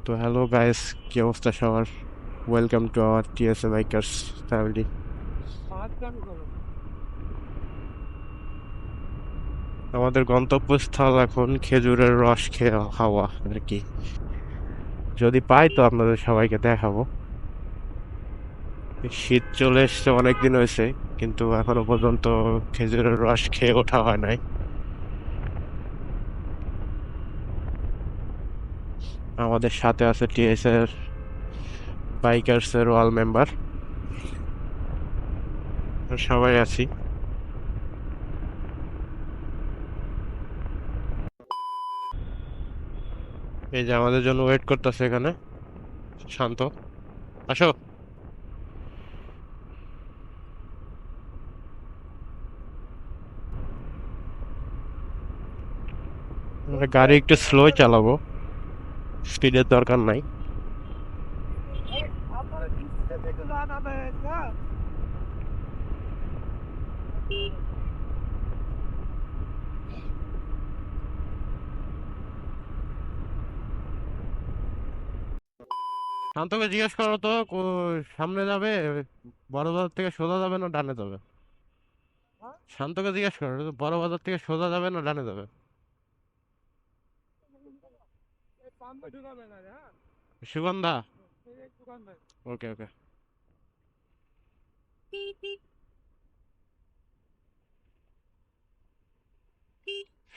তো hello guys, কি অবস্থা সবার? Welcome to our TSA bikers family. আমাদের গন্তব্যস্থল এখন খেজুরের রস খেয়ে হাওয়া আর কি। যদি পাই তো আপনাদের সবাইকে দেখাবো। শীত চলে এসছে, অনেক দিন হয়েছে, কিন্তু এখনো পর্যন্ত খেজুরের রস খেয়ে ওঠা হয় নাই। আমাদের সাথে আছে টিএসএ এর বাইকার্স এর অল মেম্বার, সবাই আছি। এই যে আমাদের জন্য ওয়েট করতেছে এখানে শান্ত। আসো। আমরা গাড়ি একটু স্লো চালাবো, স্পিডের দরকার নাই। শান্তকে জিজ্ঞেস করো তো, সামনে যাবে বড় বাজার থেকে সোজা যাবে না ডানে যাবে? শান্তকে জিজ্ঞেস করো তো, বড় বাজার থেকে সোজা যাবে না ডানে যাবে? সুগন্ধা। ওকে ওকে।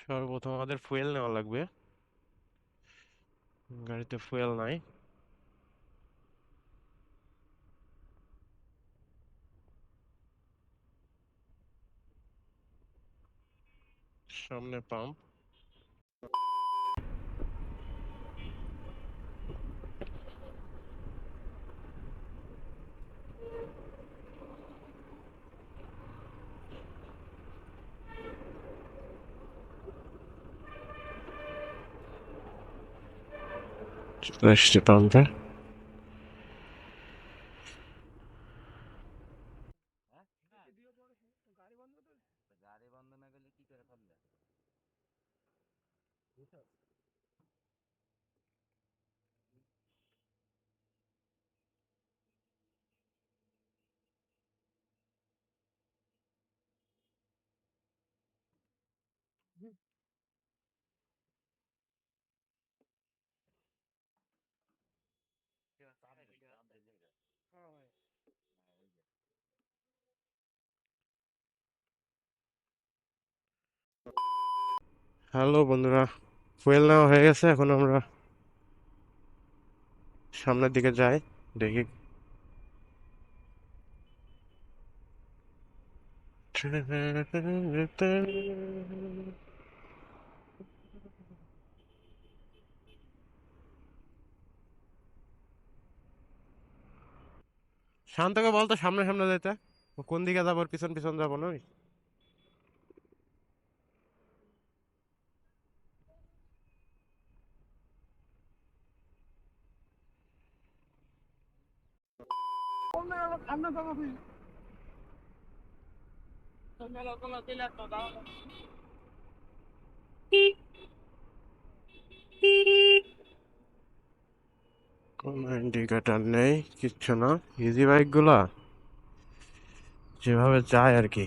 সর্বপ্রথম আমাদের ফুয়েল নেওয়া লাগবে, গাড়িতে ফুয়েল নাই। সামনে পাম্প। চলে এসছে পাম্পে। হ্যালো বন্ধুরা, ফুয়েল নেওয়া হয়ে গেছে, এখন আমরা সামনের দিকে যাই, দেখি। শান্তকে বলতো সামনে সামনে যেতে। ও কোন দিকে যাবো, ওর পিছন পিছন যাবো না? কোনো ইন্ডিকেটার নেই, কিচ্ছু না। ইজি বাইক গুলা যেভাবে যায় আর কি।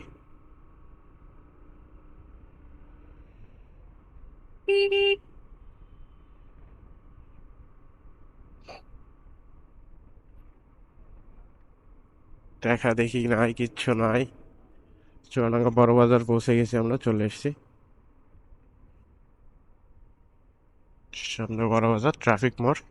দেখা দেখি নাই, কিচ্ছু নাই। চুয়াডাঙ্গা বড় বাজার পৌঁছে গেছি, আমরা চলে এসেছি। সামনে বড় বাজার, ট্রাফিক মোড়।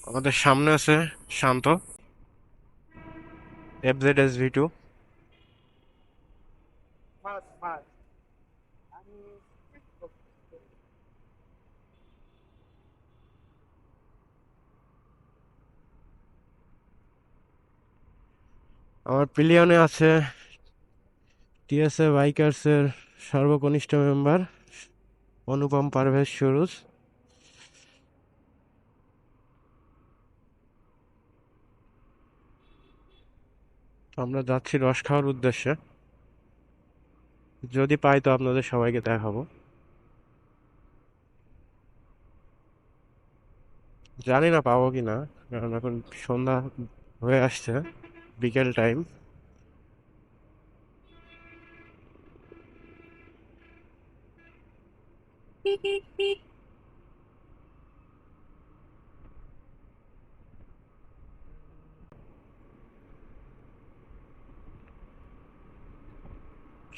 আমাদের সামনে আছে শান্ত, FZSV2। আমার পিলিয়নে আছে টিএসএ বাইকার্সের সর্বকনিষ্ঠ মেম্বার অনুপম পারভেজ সুরুজ। আমরা যাচ্ছি রস খাওয়ার উদ্দেশ্যে, যদি পাই তো আপনাদের সবাইকে দেখাবো। জানি না পাবো কি না, কারণ এখন সন্ধ্যা হয়ে আসছে, বিকেল টাইম।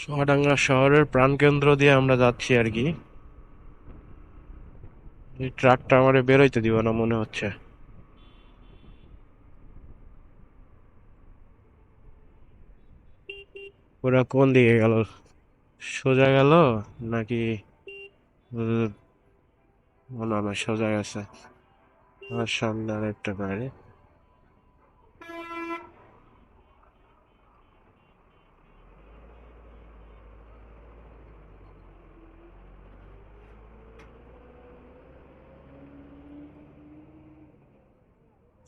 চুয়াডাঙ্গা শহরের প্রাণকেন্দ্র দিয়ে আমরা যাচ্ছি আর কি। এই ট্রাকটা আমারে বেরোইতে দিব না মনে হচ্ছে। ওরা কোন দিকে গেল, সোজা গেল নাকি? উম, না না, সোজা গেছে। আমার সামনে আর একটা গাড়ি।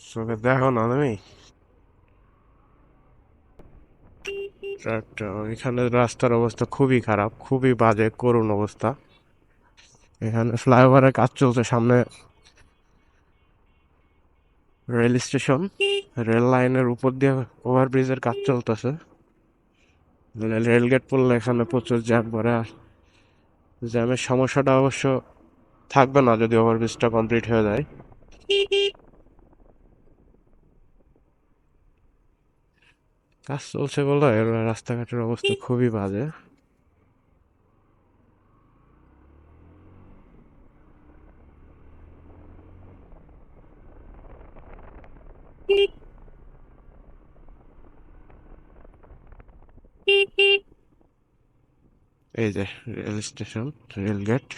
চোখে দেখো না তুমি ট্রাকটা? এখানে রাস্তার অবস্থা খুবই খারাপ, খুবই বাজে, করুণ অবস্থা। এখানে ফ্লাইওভারের কাজ চলছে, সামনে রেল স্টেশন, রেল লাইনের উপর দিয়ে ওভারব্রিজের কাজ চলতেছে। মানে রেল গেট পড়লে এখানে প্রচুর জ্যাম পড়ে। আর জ্যামের সমস্যাটা অবশ্য থাকবে না যদি ওভারব্রিজটা কমপ্লিট হয়ে যায়। কাজ চলছে বলে এর রাস্তাঘাটের অবস্থা খুবই বাজে। এই যে রেল স্টেশন, রেল গেট।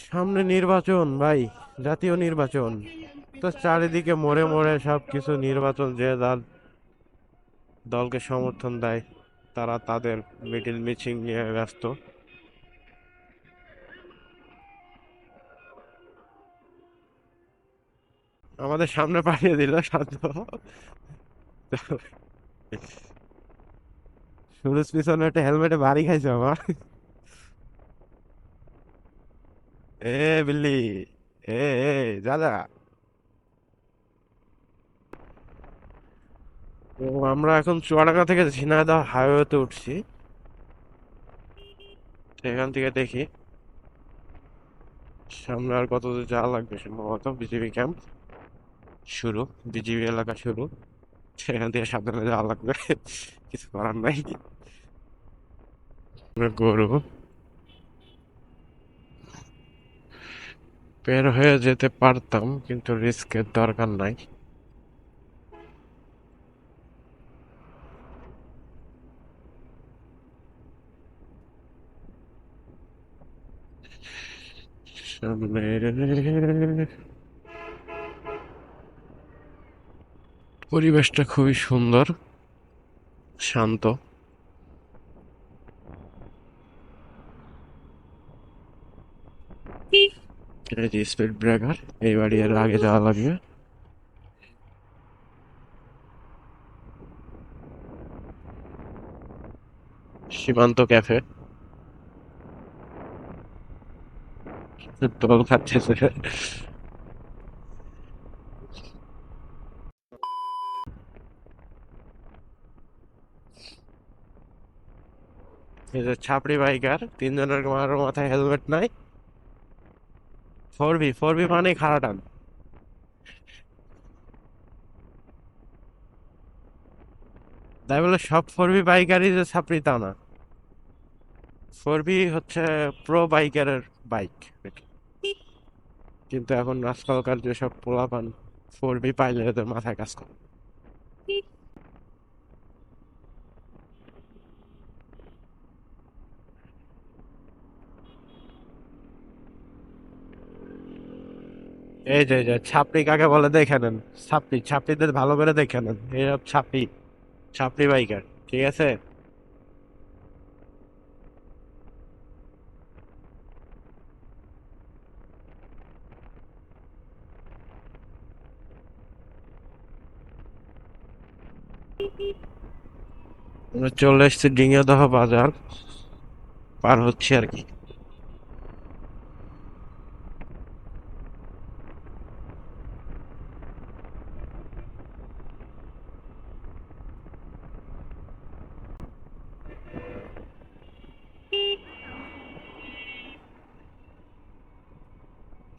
সামনে নির্বাচন ভাই, জাতীয় নির্বাচন। তো চারিদিকে মোড়ে মোড়ে সব কিছু নির্বাচন, যে যার দলকে সমর্থন দেয় তারা তাদের মিটিং মিছিল নিয়ে ব্যস্ত। আমাদের সামনে পাঠিয়ে দিল শান্ত। সুরজ পিছনে একটা হেলমেটে বাড়ি খাইছে আমার। এ বিল্লি, এ এ যা যা। তো আমরা এখন চুয়াডাঙ্গা থেকে ঝিনাইদহ হাইওয়েতে উঠছি। সেখান থেকে দেখি সামনে আর কত দূর যাওয়া লাগবে। সম্ভবত বিজিবি ক্যাম্প শুরু, বিজিবি এলাকা শুরু। সেখান থেকে সাবধানে যাওয়া লাগবে, কিছু করার নাই। আমরা গরু বের হয়ে যেতে পারতাম, কিন্তু রিস্কের দরকার নাই। সামনে পরিবেশটা খুবই সুন্দর, শান্ত। এই যে স্পিড ব্রেকার, এই বাড়ি এর আগে যাওয়া লাগবে। সীমান্ত ক্যাফে, দোল খাচ্ছে। এই যে ছাপড়ি বাইকার তিনজনের কারো মাথায় হেলমেট নাই। ফোর বি মানেই খারাপ। তাই বলে সব ফোরবি বাইকারই যে ছাপরি তা না। ফোরবি হচ্ছে প্রো বাইকারের বাইক, কিন্তু এখন আজকালকার যেসব পোলাপান ফোরবি পাইলে ওদের মাথায় কাজ করে। এই যে ছাপড়ি কাকে বলে দেখে নেন। ছাপড়িদের ভালো করে দেখে নেন, এইসব ছাপড়ি বাইকার, ঠিক আছে। আমরা চলে এসেছি ডিঙ্গিয়াদহ বাজার পার হচ্ছে আর কি।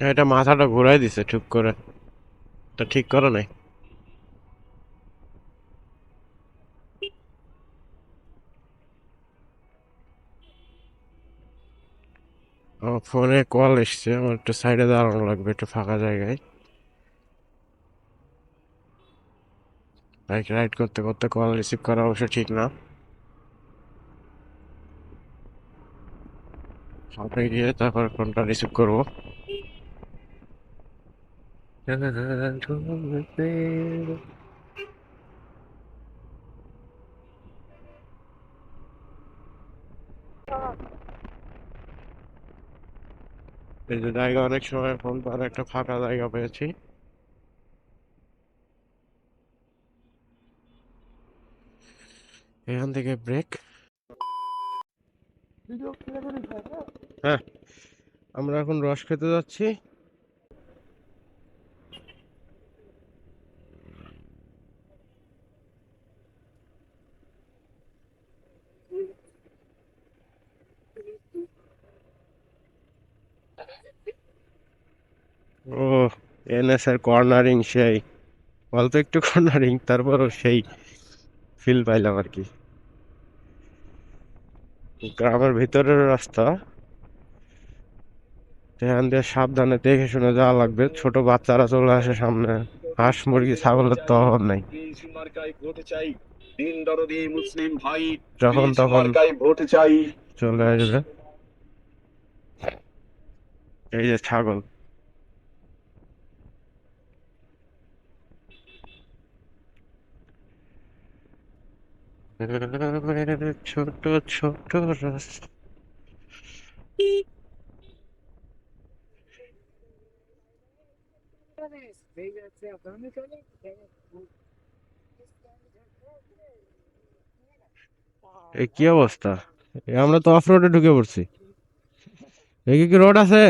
এটা মাথাটা ঘুরাই দিছে ঠিক করে, তা ঠিক করে নাই। আমার ফোনে কল এসছে, আমার একটু সাইডে দাঁড়ানো লাগবে, একটু ফাঁকা জায়গায়। বাইক রাইড করতে করতে কল রিসিভ করা অবশ্য ঠিক না। সামনে গিয়ে তারপর ফোনটা রিসিভ করবো। এই যে জায়গা, অনেক সময় ফোন পার একটা ফাঁকা জায়গা পেয়েছি, এখান থেকে ব্রেক। হ্যাঁ, আমরা এখন রস খেতে যাচ্ছি। ও, এনএস এর কর্নারিং সেই, অল্প একটু কর্নারিং, তারপরও সেই ফিল পাইলাম আর কি। গ্রামের ভিতরের রাস্তা, সেখান দিয়ে সাবধানে দেখে শুনে যাওয়া লাগবে, ছোট বাচ্চারা চলে আসে সামনে, হাঁস মুরগি ছাগলের তো অভাব নাই, যখন তখন চলে আসবে। এই যে ছাগল, ছোট ছোট রাস্তা। এই কি অবস্থা, আমরা তো অফ রোডে ঢুকে পড়ছি। এদিকে কি রোড আছে?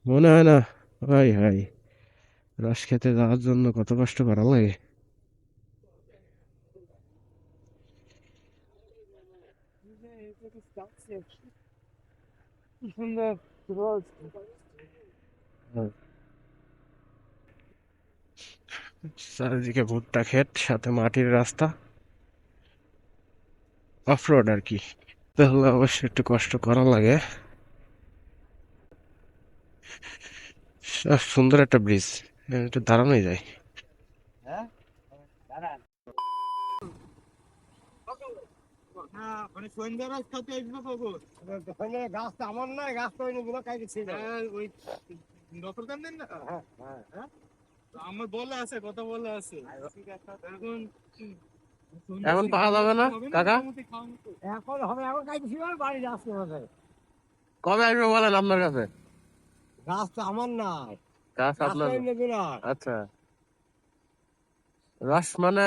মনে হয় না। ভাই ভাই, রস খেতে যাওয়ার জন্য কত কষ্ট করা লাগে। চারিদিকে ভুট্টা ক্ষেত, সাথে মাটির রাস্তা, অফ রোড আর কি, তাহলে অবশ্যই একটু কষ্ট করা লাগে। সুন্দর একটা ব্রিজ, একটু দাঁড়ানোই যায়। গাছটা আমার নয়, গাছটা ওই দখলদার নেন না। আমার বলা আছে, কথা বলা আছে। এখন এখন পাওয়া যাবে না কাকা, এখন হবে, এখন কাইতেছি বাড়ি আসতে হবে। কবে আসবে বলেন আপনার কাছে? গাছ তো আমার না, গাছ আপনার না। আচ্ছা, রস মানে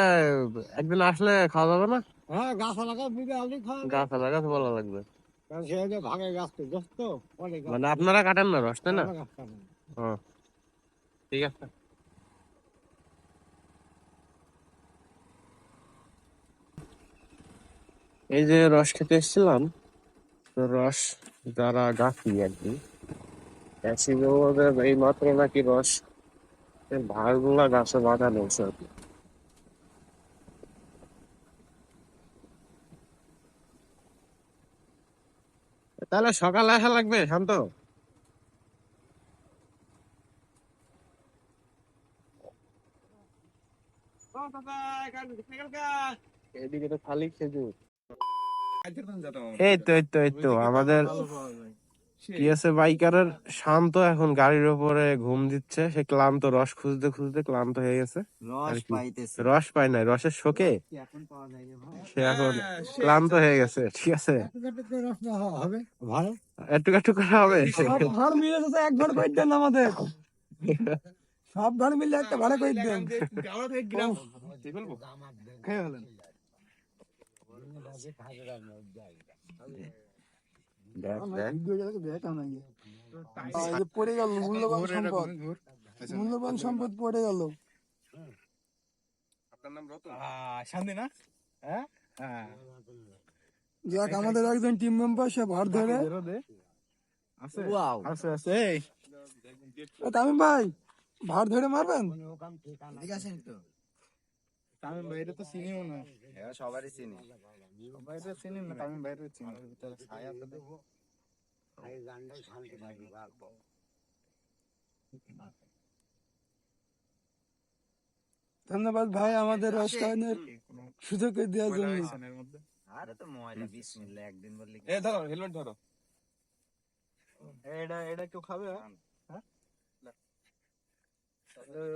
একদিন আসলে খাওয়া যাবে না? হ্যাঁ, গাছ এলাকা বুঝে আলু খাওয়া, গাছ এলাকা বলা লাগবে, কারণ সে ভাগে গাছ তো দোস্ত অনেক, মানে আপনারা কাটেন না রস, তাই না? ও, ঠিক আছে। এই যে রস খেতে এসেছিলাম, তো রস যারা গাছি আর কি, এই মাত্র নাকি রস এর ভাড়গুলা গাছে বাঁধানো আছে আর কি। তাহলে সকালে আসা লাগবে শান্ত। এদিকে তো খালি খেজুর। এই তো আমাদের কি আছে, বাইকারের শান্ত এখন গাড়ির উপরে ঘুম দিচ্ছে, সে ক্লান্ত, রস খুঁজতে খুঁজতে ক্লান্ত হয়ে গেছে আর কি। রস পায় নাই, রসের শোকে সে এখন ক্লান্ত হয়ে গেছে, ঠিক আছে। একটু একটু করে হবে। ঘর মিলে তো এক ঘর করে দেন আমাদের, সব ঘর মিলে একটা ভাড়া করে দেন। খেয়ে হলেন পড়ে গেল মূল্যবান সম্পদ, মূল্যবান সম্পদ পড়ে গেল। শান্তি না, যাক আমাদের একজন টিম মেম্বার সে ভার ধরে তামিম ভাই ভার ধরে মারবেন। ঠিক আছে তো তামিম ভাইরে তো চিনিও না, সবারই চিনি, সবাই তো চিনি না, তামিম ভাইরে চিনি। ছায়া তো দেখো আগে গানটাই শান্তি লাগে রাখবো। ধন্যবাদ ভাই আমাদের রসকানের সুযোগ করে দেওয়ার জন্য। আরে তো ময়লা বিসমিল্লাহ একদিন বললি। এ ধরো হেলমেট ধরো, এটা এটা কেউ খাবে? হ্যাঁ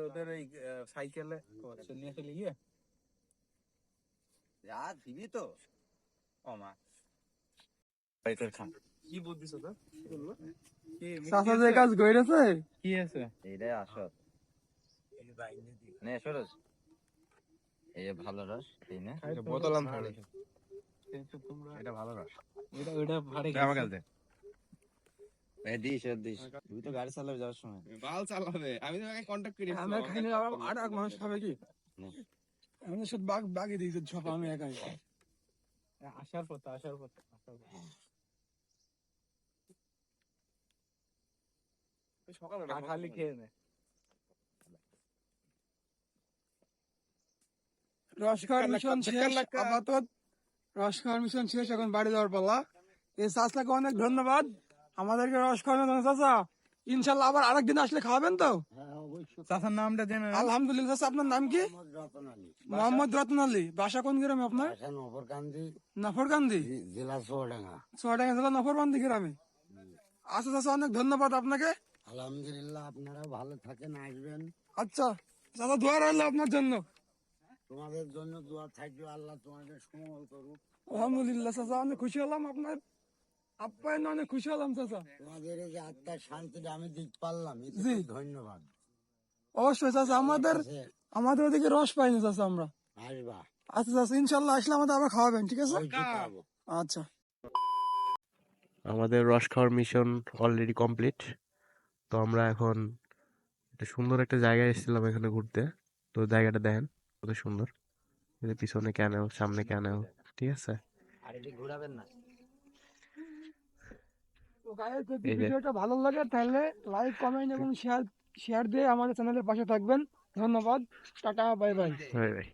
ওদের এই সাইকেলে নিয়ে চলে গিয়ে আর দিবি তো ওমা বাইতের খান কি বুদ্ধিস তো বললো কি সাসা যে কাজ কইরেছে কি আছে এইটাই আসল নে সরস এই ভালো রস এই না বোতল আন ধরে এটা ভালো রস এটা ওইটা ভাড়ে আমার কাছে এই দিস দিস তুই তো গাড়ি চালাবে যাওয়ার সময় বাল চালাবে আমি তো আগে কন্টাক্ট করি আমরা খাইনি আর এক মানুষ খাবে কি আমাদের সাথে বাগি দিয়েছে সব আমি একাই আসার পথে সকালে খালি খেয়ে নে রস খাওয়ার মিশন শেষ আপাতত রস খাওয়ার মিশন শেষ এখন বাড়ি যাওয়ার পালা এই চাচাকে অনেক ধন্যবাদ আমাদেরকে রস খাওয়ানোর জন্য চাচা ইনশাল্লাহ আবার আরেকদিন আসলে খাওয়াবেন তো চাচার নামটা জেনে আলহামদুলিল্লাহ চাচা আপনার নাম কি মোহাম্মদ রতন আলী বাসা কোন গ্রামে আপনার নফরকান্দি জেলা চুয়াডাঙ্গা জেলা নফরকান্দি গ্রামে আচ্ছা চাচা অনেক ধন্যবাদ আপনাকে আলহামদুলিল্লাহ আপনারা ভালো থাকেন আসবেন আচ্ছা চাচা দোয়া রইল আপনার জন্য তোমাদের জন্য দোয়া থাকবে আল্লাহ তোমাদের সমল করুক আলহামদুলিল্লাহ চাচা অনেক খুশি হলাম আপনার আপ্যায়ন অনেক খুশি হলাম চাচা তোমাদের এই যে আত্মার শান্তিটা আমি দিতে পারলাম ধন্যবাদ অবশ্যই চাচা আমাদের ওদিকে রস পাইনি চাচা আমরা আসবা আচ্ছা চাচা ইনশাল্লাহ আসলে আমাদের আবার খাওয়াবেন ঠিক আছে আচ্ছা আমাদের রস খাওয়ার মিশন অলরেডি কমপ্লিট। তো আমরা এখন একটা সুন্দর একটা জায়গায় এসেছিলাম এখানে ঘুরতে। তো জায়গাটা দেখেন কত সুন্দর, পিছনে ক্যানেল, সামনে ক্যানেল, ঠিক আছে। ঘোরাবেন না। তো গাইস যদি ভিডিওটা ভালো লাগে তাহলে লাইক কমেন্ট এবং শেয়ার দিয়ে আমাদের চ্যানেলের পাশে থাকবেন। ধন্যবাদ, tata, bye bye. Bye bye.